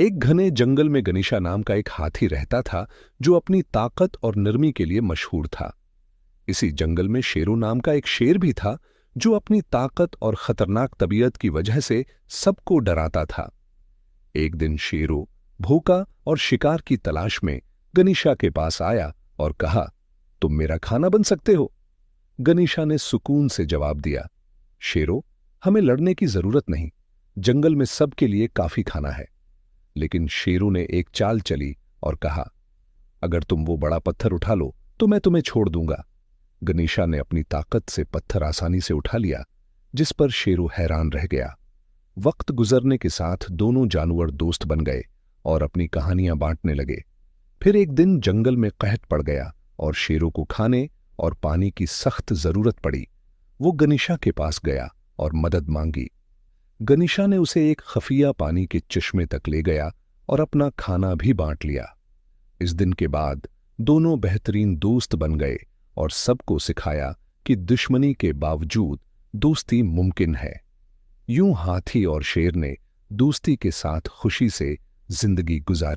एक घने जंगल में गनीशा नाम का एक हाथी रहता था जो अपनी ताकत और नरमी के लिए मशहूर था। इसी जंगल में शेरू नाम का एक शेर भी था जो अपनी ताकत और खतरनाक तबीयत की वजह से सबको डराता था। एक दिन शेरू भूखा और शिकार की तलाश में गनीशा के पास आया और कहा, तुम मेरा खाना बन सकते हो। गनीशा ने सुकून से जवाब दिया, शेरो, हमें लड़ने की जरूरत नहीं, जंगल में सबके लिए काफी खाना है। लेकिन शेरू ने एक चाल चली और कहा, अगर तुम वो बड़ा पत्थर उठा लो तो मैं तुम्हें छोड़ दूंगा। गनीशा ने अपनी ताकत से पत्थर आसानी से उठा लिया, जिस पर शेरू हैरान रह गया। वक्त गुजरने के साथ दोनों जानवर दोस्त बन गए और अपनी कहानियां बांटने लगे। फिर एक दिन जंगल में कहत पड़ गया और शेरू को खाने और पानी की सख्त जरूरत पड़ी। वो गनीशा के पास गया और मदद मांगी। गनीशा ने उसे एक खफिया पानी के चश्मे तक ले गया और अपना खाना भी बांट लिया। इस दिन के बाद दोनों बेहतरीन दोस्त बन गए और सबको सिखाया कि दुश्मनी के बावजूद दोस्ती मुमकिन है। यूं हाथी और शेर ने दोस्ती के साथ खुशी से जिंदगी गुजारी।